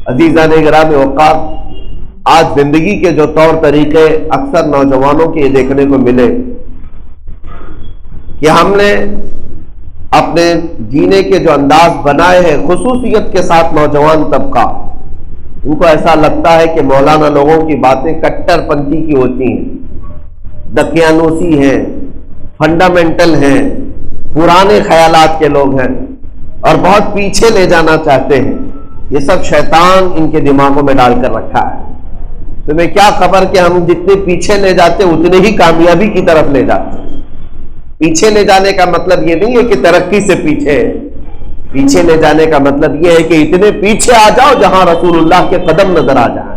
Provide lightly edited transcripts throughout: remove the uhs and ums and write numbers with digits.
عزیزان گرامی اوقات، آج زندگی کے جو طور طریقے اکثر نوجوانوں کے دیکھنے کو ملے کہ ہم نے اپنے جینے کے جو انداز بنائے ہیں، خصوصیت کے ساتھ نوجوان طبقہ، ان کو ایسا لگتا ہے کہ مولانا لوگوں کی باتیں کٹر پنتھی کی ہوتی ہیں، دقیانوسی ہیں، فنڈامنٹل ہیں، پرانے خیالات کے لوگ ہیں اور بہت پیچھے لے جانا چاہتے ہیں۔ یہ سب شیطان ان کے دماغوں میں ڈال کر رکھا ہے۔ تمہیں کیا خبر کہ ہم جتنے پیچھے لے جاتے اتنے ہی کامیابی کی طرف لے جاتے ہیں۔ پیچھے لے جانے کا مطلب یہ نہیں ہے کہ ترقی سے پیچھے، پیچھے لے جانے کا مطلب یہ ہے کہ اتنے پیچھے آ جاؤ جہاں رسول اللہ کے قدم نظر آ جائیں۔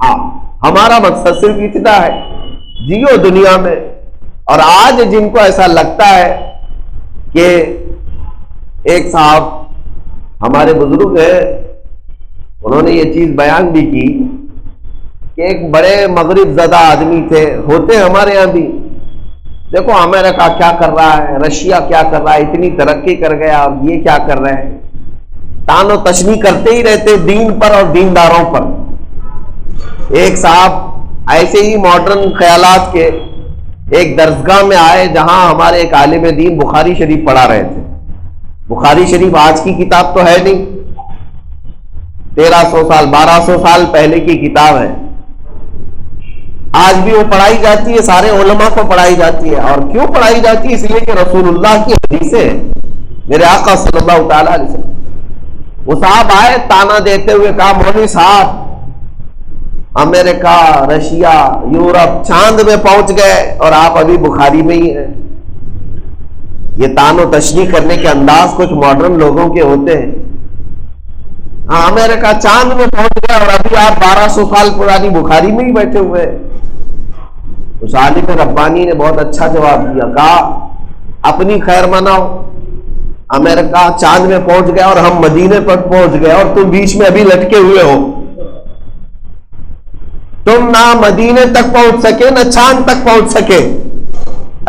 ہاں، ہمارا مقصد صرف اتنا ہے، جیو دنیا میں۔ اور آج جن کو ایسا لگتا ہے کہ ایک صاحب ہمارے بزرگ ہیں، انہوں نے یہ چیز بیان بھی کی کہ ایک بڑے مغرب زدہ آدمی تھے، ہوتے ہمارے یہاں بھی، دیکھو امریکہ کیا کر رہا ہے، رشیا کیا کر رہا ہے، اتنی ترقی کر گیا اور یہ کیا کر رہے ہیں، تان و تشنیع کرتے ہی رہتے دین پر اور دینداروں پر۔ ایک صاحب ایسے ہی ماڈرن خیالات کے ایک درسگاہ میں آئے جہاں ہمارے ایک عالم دین بخاری شریف پڑھا رہے تھے۔ بخاری شریف آج کی کتاب تو ہے نہیں، 1300 سال 1200 سال پہلے کی کتاب ہے، آج بھی وہ پڑھائی جاتی ہے، سارے علماء کو پڑھائی جاتی ہے۔ اور کیوں پڑھائی جاتی ہے؟ اس لیے کہ رسول اللہ کی حدیثیں، میرے آقا صلی اللہ تعالی علیہ وسلم۔ وہ صاحب آئے تانا دیتے ہوئے، کہا مولوی صاحب، امریکہ، رشیا، یورپ، چاند میں پہنچ گئے اور آپ ابھی بخاری میں ہی ہیں۔ یہ تان و تشنیع کرنے کے انداز کچھ ماڈرن لوگوں کے ہوتے ہیں۔ ہاں، امریکہ چاند میں پہنچ گیا اور ابھی آپ 1200 سال پرانی بخاری میں ہی بیٹھے ہوئے ہیں۔ اس عالم ربانی نے بہت اچھا جواب دیا، کہا اپنی خیر مناؤ، امریکہ چاند میں پہنچ گیا اور ہم مدینے پر پہنچ گئے اور تم بیچ میں ابھی لٹکے ہوئے ہو۔ تم نہ مدینے تک پہنچ سکے نہ چاند تک پہنچ سکے۔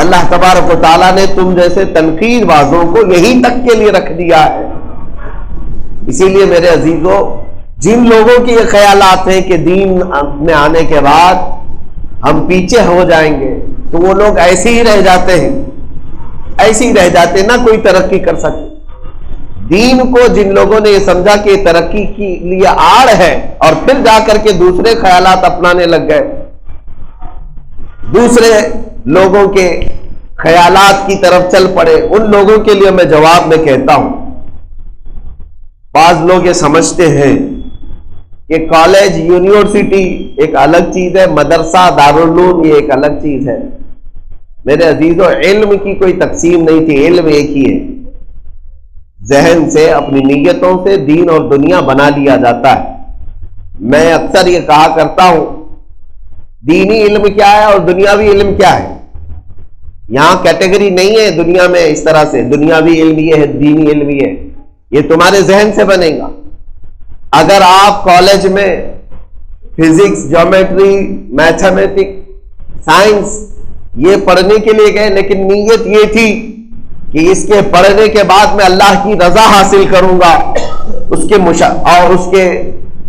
اللہ تبارک و تعالیٰ نے تم جیسے تنقید بازوں کو یہیں تک کے لیے رکھ دیا ہے۔ اسی لیے میرے عزیزوں، جن لوگوں کے یہ خیالات ہیں کہ دین میں آنے کے بعد ہم پیچھے ہو جائیں گے، تو وہ لوگ ایسے ہی رہ جاتے ہیں، ایسے ہی رہ جاتے ہیں، نہ کوئی ترقی کر سکتے۔ دین کو جن لوگوں نے یہ سمجھا کہ ترقی کے لیے آڑ ہے اور پھر جا کر کے دوسرے خیالات اپنانے لگ گئے، دوسرے لوگوں کے خیالات کی طرف چل پڑے، ان لوگوں کے لیے میں جواب میں کہتا ہوں، بعض لوگ یہ سمجھتے ہیں کہ کالج یونیورسٹی ایک الگ چیز ہے، مدرسہ دارالعلوم یہ ایک الگ چیز ہے۔ میرے عزیزوں، علم کی کوئی تقسیم نہیں تھی، علم ایک ہی ہے۔ ذہن سے، اپنی نیتوں سے دین اور دنیا بنا لیا جاتا ہے۔ میں اکثر یہ کہا کرتا ہوں، دینی علم کیا ہے اور دنیاوی علم کیا ہے؟ یہاں کیٹیگری نہیں ہے دنیا میں اس طرح سے، دنیاوی علم یہ ہے، دینی علم یہ ہے۔ یہ تمہارے ذہن سے بنے گا۔ اگر آپ کالج میں فزکس، جیومیٹری، میتھمیٹکس، سائنس یہ پڑھنے کے لیے گئے، لیکن نیت یہ تھی کہ اس کے پڑھنے کے بعد میں اللہ کی رضا حاصل کروں گا، اور اس کے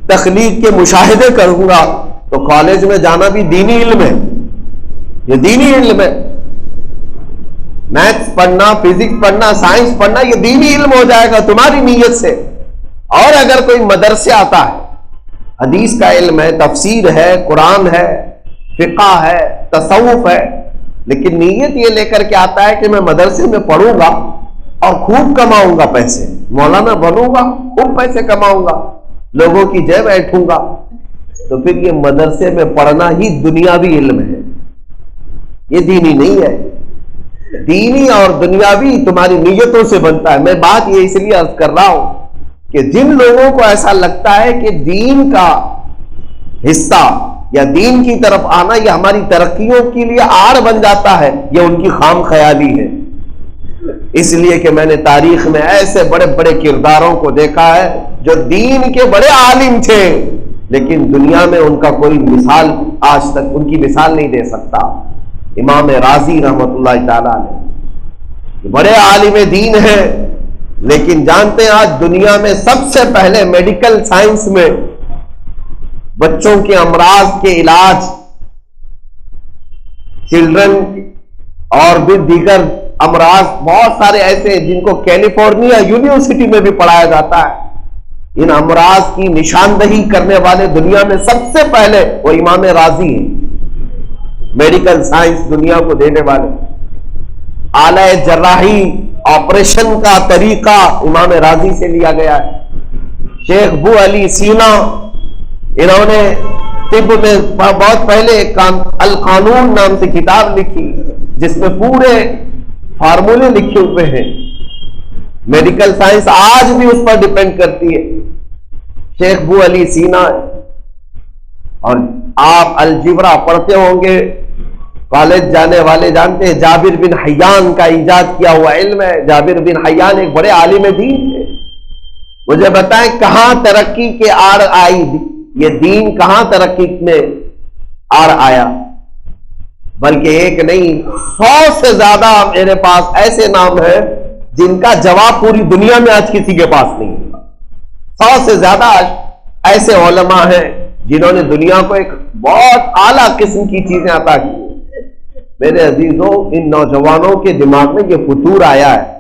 تخلیق کے مشاہدے کروں گا، تو کالج میں جانا بھی دینی علم ہے، یہ دینی علم ہے۔ میتھس پڑھنا، فزکس پڑھنا، سائنس پڑھنا یہ دینی علم ہو جائے گا تمہاری نیت سے۔ اور اگر کوئی مدرسے آتا ہے، حدیث کا علم ہے، تفسیر ہے، قرآن ہے، فقہ ہے، تصوف ہے، لیکن نیت یہ لے کر کے آتا ہے کہ میں مدرسے میں پڑھوں گا اور خوب کماؤں گا پیسے، مولانا بنوں گا، خوب پیسے کماؤں گا، لوگوں کی جیب بیٹھوں گا، تو پھر یہ مدرسے میں پڑھنا ہی دنیاوی علم ہے، یہ دینی نہیں ہے۔ دینی اور دنیاوی تمہاری نیتوں سے بنتا ہے۔ میں بات یہ اس لیے عرض کر رہا ہوں کہ جن لوگوں کو ایسا لگتا ہے کہ دین کا حصہ یا دین کی طرف آنا یہ ہماری ترقیوں کے لیے آڑ بن جاتا ہے، یہ ان کی خام خیالی ہے۔ اس لیے کہ میں نے تاریخ میں ایسے بڑے بڑے کرداروں کو دیکھا ہے جو دین کے بڑے عالم تھے، لیکن دنیا میں ان کا کوئی مثال آج تک ان کی مثال نہیں دے سکتا۔ امام رازی رحمۃ اللہ تعالی علیہ بڑے عالم دین ہیں، لیکن جانتے ہیں آج دنیا میں سب سے پہلے میڈیکل سائنس میں بچوں کے امراض کے علاج، چلڈرن اور بھی دیگر امراض بہت سارے ایسے ہیں جن کو کیلیفورنیا یونیورسٹی میں بھی پڑھایا جاتا ہے، ان امراض کی نشاندہی کرنے والے دنیا میں سب سے پہلے وہ امام رازی ہیں۔ میڈیکل سائنس دنیا کو دینے والے، آلہ جراحی آپریشن کا طریقہ امام رازی سے لیا گیا ہے۔ شیخ ابو علی سینا، انہوں نے طب میں بہت پہلے القانون نام سے کتاب لکھی جس میں پورے فارمولے لکھے ہوئے ہیں۔ میڈیکل سائنس آج بھی اس پر ڈیپینڈ کرتی ہے، شیخ ابو علی سینا۔ اور آپ الجبرا پڑھتے ہوں گے، کالج جانے والے جانتے ہیں جابر بن حیان کا ایجاد کیا ہوا علم ہے۔ جابر بن حیان ایک بڑے عالم دین تھے۔ مجھے بتائیں کہاں ترقی کے آڑ آئی، یہ دین کہاں ترقی میں آڑ آیا؟ بلکہ ایک نہیں 100 سے زیادہ میرے پاس ایسے نام ہیں جن کا جواب پوری دنیا میں آج کسی کے پاس نہیں ہے۔ 100 سے زیادہ ایسے علماء ہیں جنہوں نے دنیا کو ایک بہت اعلیٰ قسم کی چیزیں عطا کی۔ میرے عزیزوں، ان نوجوانوں کے دماغ میں یہ فطور آیا ہے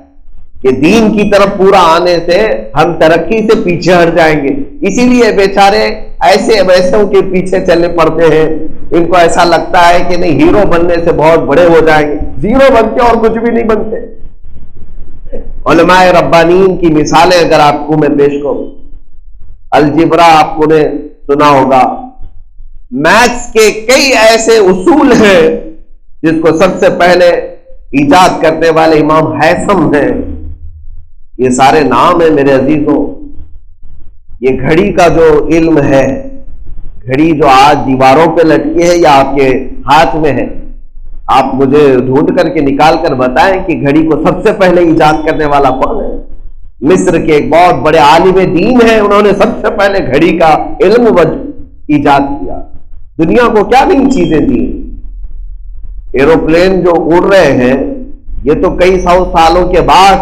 کہ دین کی طرف پورا آنے سے ہم ترقی سے پیچھے ہٹ جائیں گے، اسی لیے بیچارے ایسے ویسوں کے پیچھے چلنے پڑتے ہیں۔ ان کو ایسا لگتا ہے کہ نہیں، ہیرو بننے سے بہت بڑے ہو جائیں گے، زیرو بن کے اور کچھ بھی نہیں بنتے۔ علماء ربانیین کی مثالیں اگر آپ کو میں پیش کروں، الجبرا آپ کو نے سنا ہوگا، میتھس کے کئی ایسے اصول ہیں جس کو سب سے پہلے ایجاد کرنے والے امام ہیثم ہیں۔ یہ سارے نام ہیں میرے عزیزوں۔ یہ گھڑی کا جو علم ہے، گھڑی جو آج دیواروں پہ لٹکی ہے یا آپ کے ہاتھ میں ہے، آپ مجھے ڈھونڈ کر کے نکال کر بتائیں کہ گھڑی کو سب سے پہلے ایجاد کرنے والا کون ہے؟ مصر کے ایک بہت بڑے عالم دین ہیں، انہوں نے سب سے پہلے گھڑی کا علم ایجاد کیا۔ دنیا کو کیا نئی چیزیں دی؟ ایروپلین جو اڑ رہے ہیں، یہ تو کئی 100 سالوں کے بعد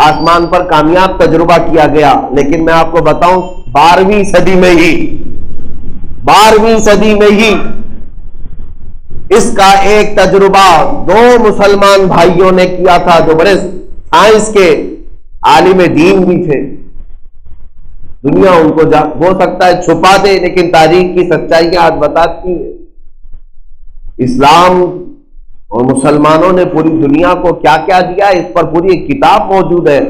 آسمان پر کامیاب تجربہ کیا گیا، لیکن میں آپ کو بتاؤں 12ویں صدی میں ہی اس کا ایک تجربہ 2 مسلمان بھائیوں نے کیا تھا جو بڑے سائنس کے عالم دین بھی تھے۔ دنیا ان کو ہو سکتا ہے چھپا دے، لیکن تاریخ کی سچائیاں آج بتاتی ہیں۔ اسلام اور مسلمانوں نے پوری دنیا کو کیا کیا دیا، اس پر پوری ایک کتاب موجود ہے،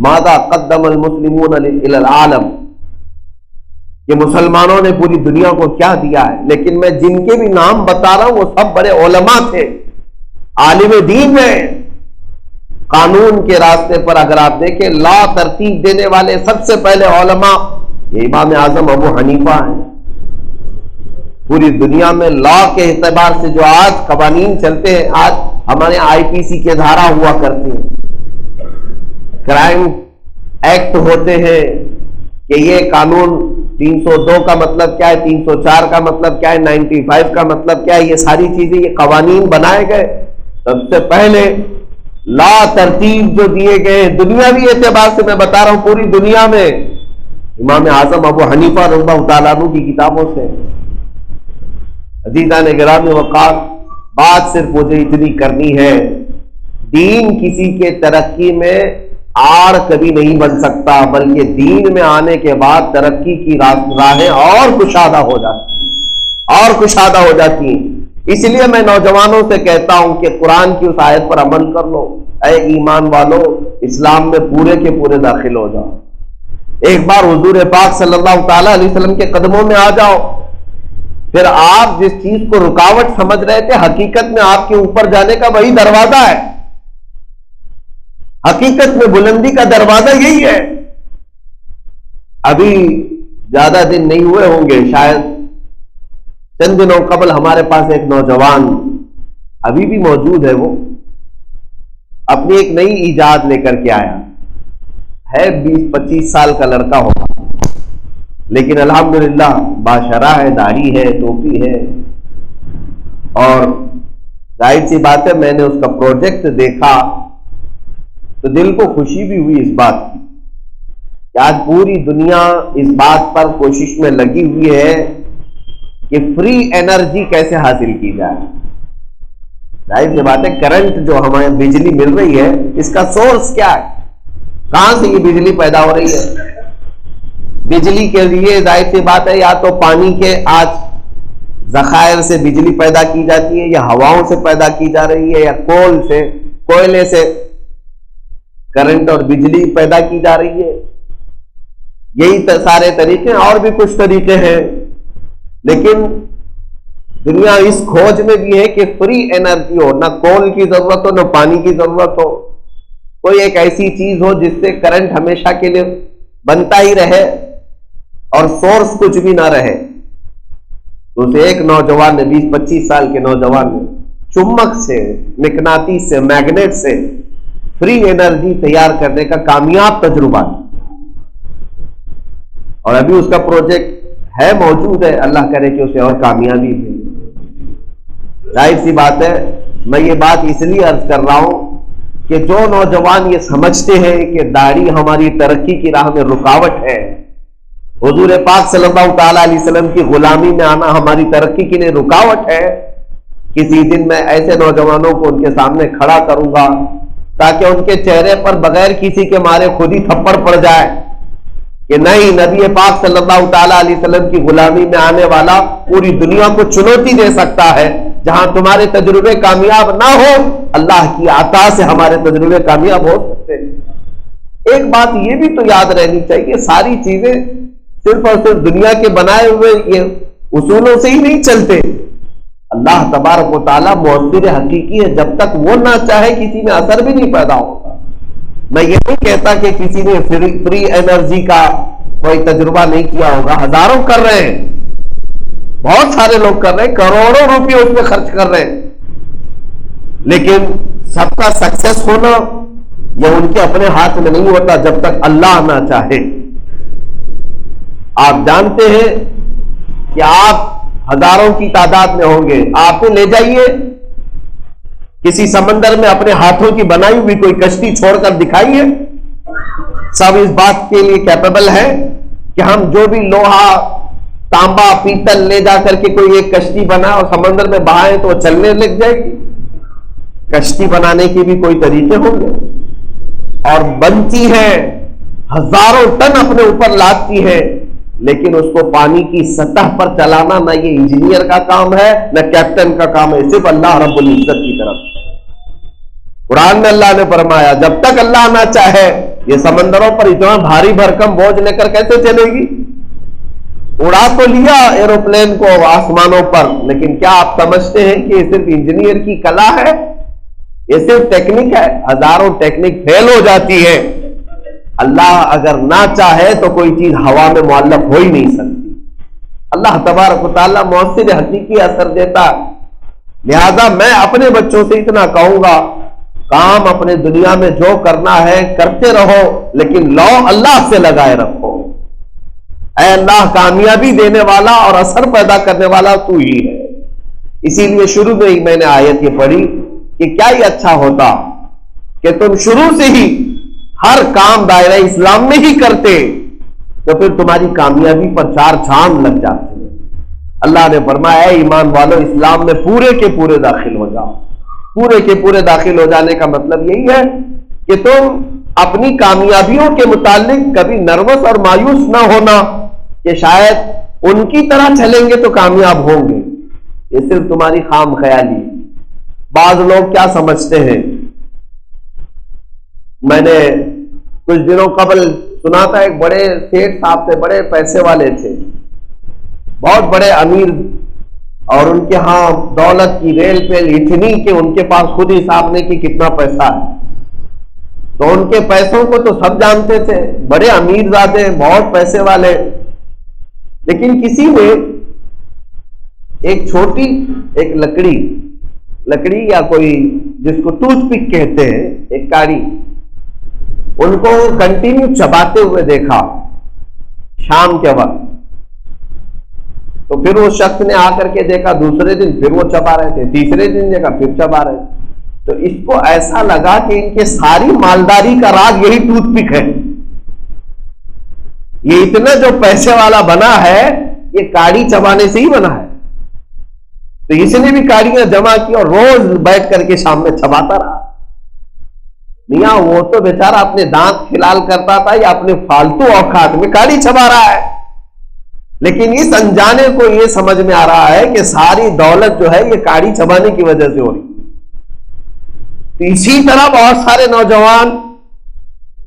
ماذا قدم المسلمون الی العالم، کہ مسلمانوں نے پوری دنیا کو کیا دیا ہے۔ لیکن میں جن کے بھی نام بتا رہا ہوں وہ سب بڑے علماء تھے، عالم دین ہیں۔ قانون کے راستے پر اگر آپ دیکھیں، لا ترتیب دینے والے سب سے پہلے علماء یہ امام اعظم ابو حنیفہ ہیں۔ پوری دنیا میں لا کے اعتبار سے جو آج قوانین چلتے ہیں، آج ہمارے IPC کے دھارا ہوا کرتے ہیں، کرائم ایکٹ ہوتے ہیں کہ یہ قانون 302 کا مطلب کیا ہے، 304 کا مطلب کیا ہے، 95 کا مطلب کیا ہے، یہ ساری چیزیں، یہ قوانین بنائے گئے۔ سب سے پہلے لا ترتیب جو دیے گئے دنیاوی اعتبار سے میں بتا رہا ہوں، پوری دنیا میں امام اعظم ابو حنیفہ رضی اللہ تعالیٰ عنہ کی کتابوں سے۔ عزیزان گرامی وقار، بات صرف مجھے اتنی کرنی ہے، دین کسی کے ترقی میں آڑ کبھی نہیں بن سکتا، بلکہ دین میں آنے کے بعد ترقی کی راہیں اور کشادہ ہو جاتی ہیں۔ اس لیے میں نوجوانوں سے کہتا ہوں کہ قرآن کی اس آیت پر عمل کر لو، اے ایمان والو، اسلام میں پورے کے پورے داخل ہو جاؤ۔ ایک بار حضور پاک صلی اللہ تعالی علیہ وسلم کے قدموں میں آ جاؤ، پھر آپ جس چیز کو رکاوٹ سمجھ رہے تھے، حقیقت میں آپ کے اوپر جانے کا وہی دروازہ ہے۔ حقیقت میں بلندی کا دروازہ یہی ہے۔ ابھی زیادہ دن نہیں ہوئے ہوں گے، شاید چند دنوں قبل ہمارے پاس ایک نوجوان ابھی بھی موجود ہے، وہ اپنی ایک نئی ایجاد لے کر کے آیا ہے، 20-25 سال کا لڑکا ہوگا، لیکن الحمدللہ باشرح ہے، داڑھی ہے، ٹوپی ہے، اور ظاہر سی بات ہے میں نے اس کا پروجیکٹ دیکھا تو دل کو خوشی بھی ہوئی اس بات کی کہ آج پوری دنیا اس بات پر کوشش میں لگی ہوئی ہے کہ فری انرجی کیسے حاصل کی جائے. ظاہر سی بات ہے کرنٹ جو ہمیں بجلی مل رہی ہے اس کا سورس کیا ہے, کہاں سے یہ بجلی پیدا ہو رہی ہے؟ بجلی کے لیے ظاہر سی بات ہے یا تو پانی کے آج ذخائر سے بجلی پیدا کی جاتی ہے, یا ہواؤں سے پیدا کی جا رہی ہے, یا کول سے, کوئلے سے کرنٹ اور بجلی پیدا کی جا رہی ہے. یہی سارے طریقے, اور بھی کچھ طریقے ہیں, لیکن دنیا اس کھوج میں بھی ہے کہ فری انرجی ہو, نہ کول کی ضرورت ہو نہ پانی کی ضرورت ہو, کوئی ایک ایسی چیز ہو جس سے کرنٹ ہمیشہ کے لیے بنتا ہی رہے اور سورس کچھ بھی نہ رہے. تو اسے ایک نوجوان نے, 20-25 سال کے نوجوان نے چمک سے, مقناطیس سے, میگنیٹ سے فری انرجی تیار کرنے کا کامیاب تجربہ کیا, اور ابھی اس کا پروجیکٹ ہے, موجود ہے. اللہ کرے کہ اسے اور کامیابی ملے. ظاہر سی بات ہے, میں یہ بات اس لیے عرض کر رہا ہوں کہ جو نوجوان یہ سمجھتے ہیں کہ داڑھی ہماری ترقی کی راہ میں رکاوٹ ہے, حضور پاک صلی اللہ تعالی علیہ وسلم کی غلامی میں آنا ہماری ترقی کے لیے رکاوٹ ہے, کسی دن میں ایسے نوجوانوں کو ان کے سامنے کھڑا کروں گا تاکہ ان کے چہرے پر بغیر کسی کے مارے خود ہی تھپڑ پڑ جائے کہ نہیں, نبی پاک صلی اللہ تعالی علیہ وسلم کی غلامی میں آنے والا پوری دنیا کو چنوتی دے سکتا ہے. جہاں تمہارے تجربے کامیاب نہ ہو, اللہ کی عطا سے ہمارے تجربے کامیاب ہو سکتے ہیں. ایک بات یہ بھی تو یاد رہنی چاہیے, ساری چیزیں صرف اور صرف دنیا کے بنائے ہوئے یہ اصولوں سے ہی نہیں چلتے. اللہ تبارک و تعالیٰ مؤثر حقیقی ہے, جب تک وہ نہ چاہے کسی میں اثر بھی نہیں پیدا ہوگا. میں یہ نہیں کہتا کہ کسی نے فری انرجی کا کوئی تجربہ نہیں کیا ہوگا, ہزاروں کر رہے ہیں, بہت سارے لوگ کر رہے ہیں, کروڑوں روپے اس میں خرچ کر رہے ہیں, لیکن سب کا سکسیس ہونا یہ ان کے اپنے ہاتھ میں نہیں ہوتا جب تک اللہ نہ چاہے. آپ جانتے ہیں کہ آپ ہزاروں کی تعداد میں ہوں گے, آپ کو لے جائیے کسی سمندر میں اپنے ہاتھوں کی بنائی ہوئی کوئی کشتی چھوڑ کر دکھائیے, سب اس بات کے لیے کیپیبل ہے کہ ہم جو بھی لوہا, تانبا, پیتل لے جا کر کے کوئی ایک کشتی بنا اور سمندر میں بہائیں تو وہ چلنے لگ جائے گی. کشتی بنانے کے بھی کوئی طریقے ہوں گے, اور بنتی ہے, ہزاروں ٹن اپنے اوپر لاتی ہے, لیکن اس کو پانی کی سطح پر چلانا نہ یہ انجینئر کا کام ہے نہ کیپٹن کا کام ہے, صرف اللہ رب العزت کی طرف. قرآن میں اللہ نے فرمایا جب تک اللہ نہ چاہے یہ سمندروں پر اتنا بھاری بھرکم بوجھ لے کر کیسے چلے گی. اڑا تو لیا ایروپلین کو آسمانوں پر, لیکن کیا آپ سمجھتے ہیں کہ یہ صرف انجینئر کی کلا ہے؟ یہ صرف ٹیکنک ہے. ہزاروں ٹیکنک فیل ہو جاتی ہے. اللہ اگر نہ چاہے تو کوئی چیز ہوا میں معلق ہو ہی نہیں سکتی. اللہ تبارک و تعالیٰ مؤثر حقیقی اثر دیتا. لہذا میں اپنے بچوں سے اتنا کہوں گا, کام اپنے دنیا میں جو کرنا ہے کرتے رہو, لیکن لو اللہ سے لگائے رکھو. اے اللہ, کامیابی دینے والا اور اثر پیدا کرنے والا تو ہی ہے. اسی لیے شروع میں ہی میں نے آیت یہ پڑھی کہ کیا ہی اچھا ہوتا کہ تم شروع سے ہی ہر کام دائرہ اسلام میں ہی کرتے, تو پھر تمہاری کامیابی پر 4 چاند لگ جاتے ہیں. اللہ نے فرمایا اے ایمان والو, اسلام میں پورے کے پورے داخل ہو جاؤ. پورے کے پورے داخل ہو جانے کا مطلب یہی ہے کہ تم اپنی کامیابیوں کے متعلق کبھی نروس اور مایوس نہ ہونا کہ شاید ان کی طرح چلیں گے تو کامیاب ہوں گے. یہ صرف تمہاری خام خیالی. بعض لوگ کیا سمجھتے ہیں, میں نے کچھ دنوں قبل سنا تھا, ایک بڑے سیٹھ صاحب تھے, بڑے پیسے والے تھے, بہت بڑے امیر, اور ان کے ہاں دولت کی ریل پیل اتنی کہ ان کے پاس خود حساب نہیں کہ کتنا پیسہ ہے. تو ان کے پیسوں کو تو سب جانتے تھے, بڑے امیر زادے, بہت پیسے والے, لیکن کسی نے ایک چھوٹی ایک لکڑی یا کوئی جس کو ٹوتھ پک کہتے ہیں, ایک کاڑی, ان کو کنٹینیو چباتے ہوئے دیکھا شام کے وقت. تو پھر وہ شخص نے آ کر کے دیکھا, دوسرے دن پھر وہ چبا رہے تھے, تیسرے دن دیکھا پھر چبا رہے تھے. تو اس کو ایسا لگا کہ ان کے ساری مالداری کا راز یہی ٹوتھ پک ہے. یہ اتنا جو پیسے والا بنا ہے یہ کاڑی چبانے سے ہی بنا ہے. تو اس نے بھی کاڑیاں جمع کی اور روز بیٹھ کر کے شام میں چباتا رہا. میاں وہ تو بیچارہ اپنے دانت کھلال کرتا تھا یا اپنے فالتو اوقات میں کاڑی چبا رہا ہے, لیکن اس انجانے کو یہ سمجھ میں آ رہا ہے کہ ساری دولت جو ہے یہ کاڑی چبانے کی وجہ سے ہو رہی. تو اسی طرح بہت سارے نوجوان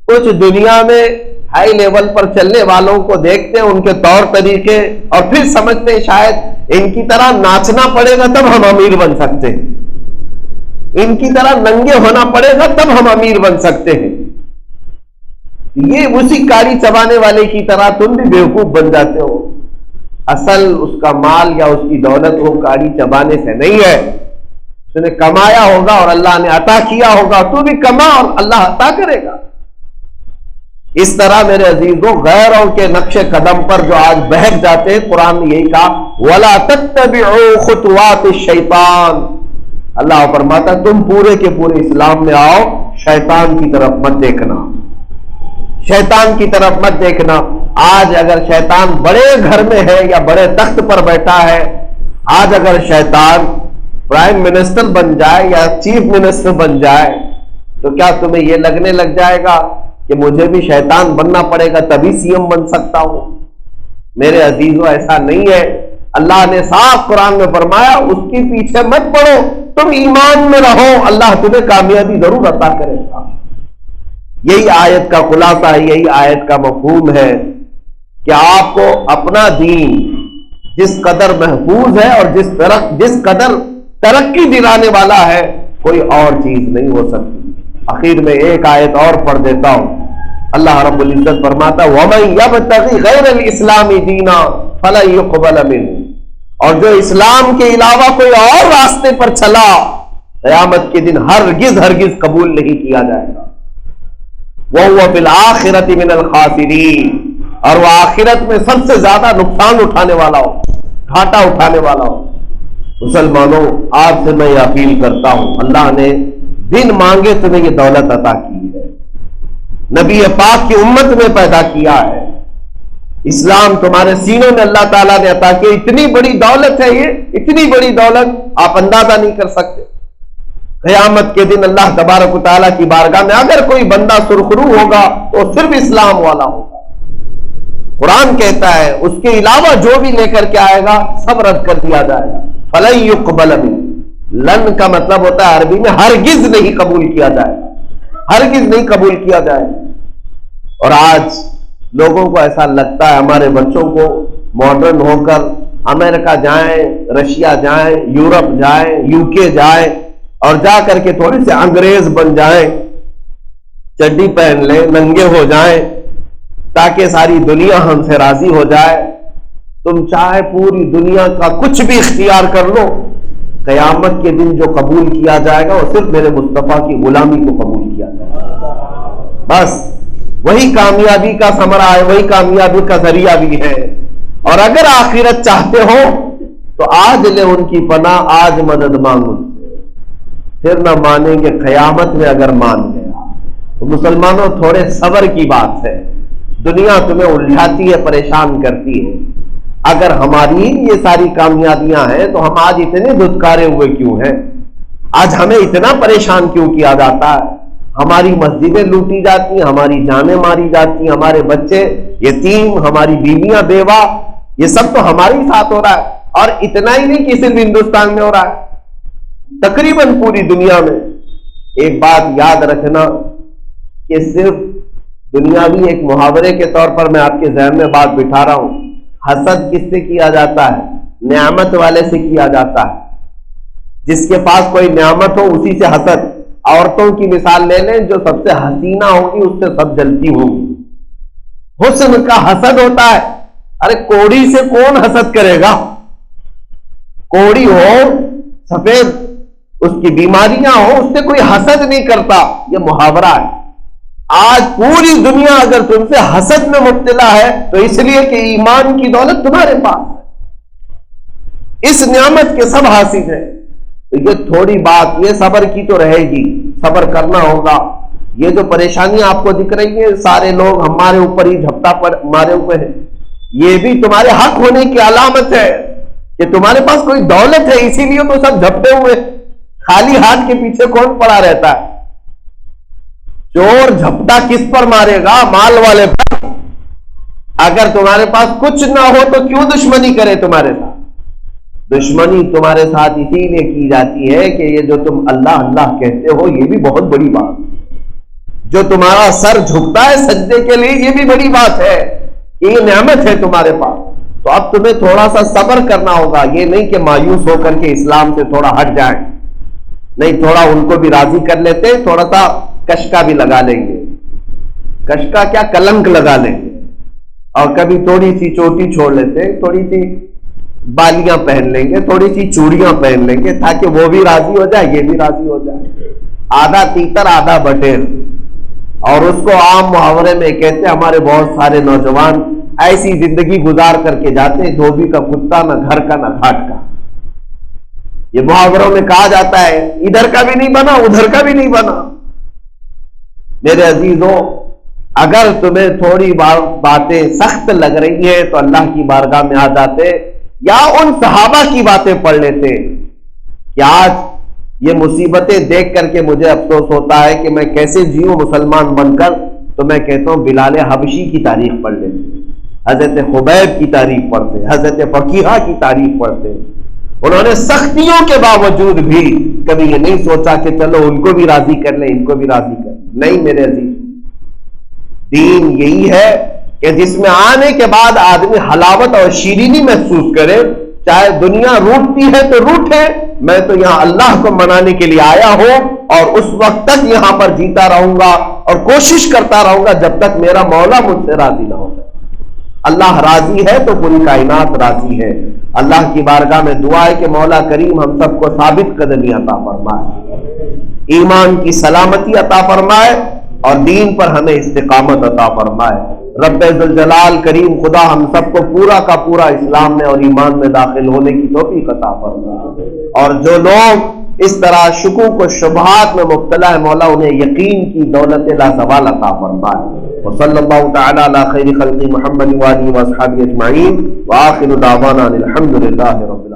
کچھ دنیا میں ہائی لیول پر چلنے والوں کو دیکھتے ہیں, ان کے طور طریقے, اور پھر سمجھتے ہیں شاید ان کی طرح ناچنا پڑے گا تب ہم امیر بن سکتے ہیں, ان کی طرح ننگے ہونا پڑے گا تب ہم امیر بن سکتے ہیں. یہ اسی کاڑی چبانے والے کی طرح تم بھی بیوقوف بن جاتے ہو. اصل اس کا مال یا اس کی دولت وہ کاڑی چبانے سے نہیں ہے, اس نے کمایا ہوگا اور اللہ نے عطا کیا ہوگا. تو بھی کما اور اللہ عطا کرے گا. اس طرح میرے عزیزوں غیروں کے نقش قدم پر جو آج بہک جاتے ہیں, قرآن نے یہی کہا وَلَا تَتَّبِعُوا خُطُوَاتِ الشَّيْطَانِ. اللہ فرماتا تم پورے کے پورے اسلام میں آؤ, شیطان کی طرف مت دیکھنا, شیطان کی طرف مت دیکھنا. آج اگر شیطان بڑے گھر میں ہے یا بڑے تخت پر بیٹھا ہے, آج اگر شیطان پرائم منسٹر بن جائے یا چیف منسٹر بن جائے تو کیا تمہیں یہ لگنے لگ جائے گا کہ مجھے بھی شیطان بننا پڑے گا تبھی سی ایم بن سکتا ہوں؟ میرے عزیزوں ایسا نہیں ہے. اللہ نے صاف قرآن میں فرمایا اس کے پیچھے مت پڑو, تم ایمان میں رہو, اللہ تمہیں کامیابی ضرور عطا کرے گا. یہی آیت کا خلاصہ ہے, یہی آیت کا مفہوم ہے کہ آپ کو اپنا دین جس قدر محفوظ ہے اور جس قدر ترقی دلانے والا ہے کوئی اور چیز نہیں ہو سکتی. آخر میں ایک آیت اور پڑھ دیتا ہوں. اللہ رب العزت فرماتا وَمَن يَبْتَغِ غَيْرَ الْإِسْلَامِ دِينًا فَلَن يُقْبَلَ مِنْهُ. اور جو اسلام کے علاوہ کوئی اور راستے پر چلا قیامت کے دن ہرگز قبول نہیں کیا جائے گا. وَهُوَ فِي الْآخِرَةِ مِنَ الْخَاسِرِينَ. اور وہ آخرت میں سب سے زیادہ نقصان اٹھانے والا ہو, گھاٹا اٹھانے والا ہو. مسلمانوں آپ سے میں یہ اپیل کرتا ہوں, اللہ نے بن مانگے تمہیں یہ دولت عطا کی ہے, نبی پاک کی امت میں پیدا کیا ہے, اسلام تمہارے سینوں میں اللہ تعالیٰ نے عطا کیا. اتنی بڑی دولت ہے, یہ اتنی بڑی دولت آپ اندازہ نہیں کر سکتے. قیامت کے دن اللہ تبارک و تعالیٰ کی بارگاہ میں اگر کوئی بندہ سرخرو ہوگا تو صرف اسلام والا ہوگا. قرآن کہتا ہے اس کے علاوہ جو بھی لے کر کے آئے گا سب رد کر دیا جائے گا. فَلَن يُقْبَلَ مِنْهُ. لن کا مطلب ہوتا ہے عربی میں ہرگز نہیں قبول کیا جائے گا, ہرگز نہیں قبول کیا جائے گا. اور آج لوگوں کو ایسا لگتا ہے ہمارے بچوں کو ماڈرن ہو کر امریکہ جائیں, رشیا جائیں, یورپ جائیں, UK جائیں اور جا کر کے تھوڑے سے انگریز بن جائیں, چڈی پہن لیں, ننگے ہو جائیں تاکہ ساری دنیا ہم سے راضی ہو جائے. تم چاہے پوری دنیا کا کچھ بھی اختیار کر لو, قیامت کے دن جو قبول کیا جائے گا وہ صرف میرے مصطفیٰ کی غلامی کو قبول کیا جائے گا. بس وہی کامیابی کا ثمرہ ہے, وہی کامیابی کا ذریعہ بھی ہے. اور اگر آخرت چاہتے ہو تو آج لے ان کی پناہ, آج مدد مانگ ان سے, پھر نہ مانیں گے قیامت میں اگر مان گیا. تو مسلمانوں تھوڑے صبر کی بات ہے, دنیا تمہیں الجھاتی ہے, پریشان کرتی ہے. اگر ہماری یہ ساری کامیابیاں ہیں تو ہم آج اتنے دھتکارے ہوئے کیوں ہیں؟ آج ہمیں اتنا پریشان کیوں کیا جاتا ہے؟ ہماری مسجدیں لوٹی جاتی ہیں, ہماری جانیں ماری جاتی ہیں, ہمارے بچے یتیم, ہماری بیویاں بیوہ, یہ سب تو ہمارے ساتھ ہو رہا ہے. اور اتنا ہی نہیں کہ صرف ہندوستان میں ہو رہا ہے, تقریباً پوری دنیا میں. ایک بات یاد رکھنا کہ صرف دنیاوی ایک محاورے کے طور پر میں آپ کے ذہن میں بات بٹھا رہا ہوں. حسد کس سے کیا جاتا ہے؟ نعمت والے سے کیا جاتا ہے. جس کے پاس کوئی نعمت ہو اسی سے حسد. عورتوں کی مثال لے لیں, جو سب سے حسینہ ہوگی اس سے سب جلتی ہوگی. حسن کا حسد ہوتا ہے. ارے کوڑی سے کون حسد کرے گا؟ کوڑی ہو, سفید اس کی بیماریاں ہو, اس سے کوئی حسد نہیں کرتا. یہ محاورہ ہے. آج پوری دنیا اگر تم سے حسد میں مبتلا ہے تو اس لیے کہ ایمان کی دولت تمہارے پاس ہے, اس نعمت کے سب حاصل ہے. تو یہ تھوڑی بات, یہ صبر کی تو رہے گی, صبر کرنا ہوگا. یہ جو پریشانیاں آپ کو دکھ رہی ہیں، سارے لوگ ہمارے اوپر ہی جھپٹا پر مارے ہوئے ہیں، یہ بھی تمہارے حق ہونے کی علامت ہے کہ تمہارے پاس کوئی دولت ہے، اسی لیے تو سب جھپٹے ہوئے۔ خالی ہاتھ کے پیچھے کون پڑا رہتا ہے؟ چور جھپٹا کس پر مارے گا؟ مال والے پر۔ اگر تمہارے پاس کچھ نہ ہو تو کیوں دشمنی کرے تمہارے ساتھ؟ دشمنی تمہارے ساتھ اسی لیے کی جاتی ہے کہ یہ جو تم اللہ اللہ کہتے ہو یہ بھی بہت بڑی بات ہے، جو تمہارا سر جھکتا ہے سجدے کے لیے یہ بھی بڑی بات ہے، یہ نعمت ہے تمہارے پاس۔ تو اب تمہیں تھوڑا سا صبر کرنا ہوگا، یہ نہیں کہ مایوس ہو کر کے اسلام سے تھوڑا ہٹ جائیں، نہیں، تھوڑا ان کو بھی راضی کر لیتے، تھوڑا سا کشکا بھی لگا لیں گے، کشکا کیا، کلنک لگا لیں گے، اور کبھی تھوڑی سی چوٹی چھوڑ لیتے، تھوڑی سی بالیاں پہن لیں گے، تھوڑی سی چوڑیاں پہن لیں گے، تاکہ وہ بھی راضی ہو جائے، یہ بھی راضی ہو جائے۔ آدھا تیتر آدھا بٹیر، اور اس کو عام محاورے میں کہتے ہیں۔ ہمارے بہت سارے نوجوان ایسی زندگی گزار کر کے جاتے، دھوبی کا کتا، نہ گھر کا نہ گھاٹ کا۔ یہ محاوروں میں کہا جاتا ہے، ادھر کا بھی نہیں بنا ادھر کا بھی نہیں بنا۔ میرے عزیزوں، اگر تمہیں تھوڑی باتیں سخت لگ رہی ہیں تو اللہ کی بارگاہ میں آ جاتے، یا ان صحابہ کی باتیں پڑھ لیتے کہ آج یہ مصیبتیں دیکھ کر کے مجھے افسوس ہوتا ہے کہ میں کیسے جیوں مسلمان بن کر، تو میں کہتا ہوں بلال حبشی کی تاریخ پڑھ لیتے، حضرت خبیب کی تاریخ پڑھتے، حضرت فقیہہ کی تاریخ پڑھتے۔ انہوں نے سختیوں کے باوجود بھی کبھی یہ نہیں سوچا کہ چلو ان کو بھی راضی کر لیں، ان کو بھی راضی کر لیں۔ نہیں میرے عزیز، دین یہی ہے کہ جس میں آنے کے بعد آدمی حلاوت اور شیرینی محسوس کرے، چاہے دنیا روٹتی ہے تو روٹے، میں تو یہاں اللہ کو منانے کے لیے آیا ہوں، اور اس وقت تک یہاں پر جیتا رہوں گا اور کوشش کرتا رہوں گا جب تک میرا مولا مجھ سے راضی نہ ہو جائے۔ اللہ راضی ہے تو پوری کائنات راضی ہے۔ اللہ کی بارگاہ میں دعا ہے کہ مولا کریم ہم سب کو ثابت قدمی عطا فرمائے، ایمان کی سلامتی عطا فرمائے، اور دین پر ہمیں استقامت عطا فرمائے۔ رب ذوالجلال کریم خدا ہم سب کو پورا کا پورا اسلام میں اور ایمان میں داخل ہونے کی توفیق عطا فرمائے، اور جو لوگ اس طرح شکوک و شبہات میں مبتلا ہے مولا انہیں یقین کی دولت لا زوال عطا فرمائے۔ وصلی اللہ تعالی علی خیر خلق محمد وآلہ وصحبہ اجمعین، وآخر دعوانا الحمد للہ رب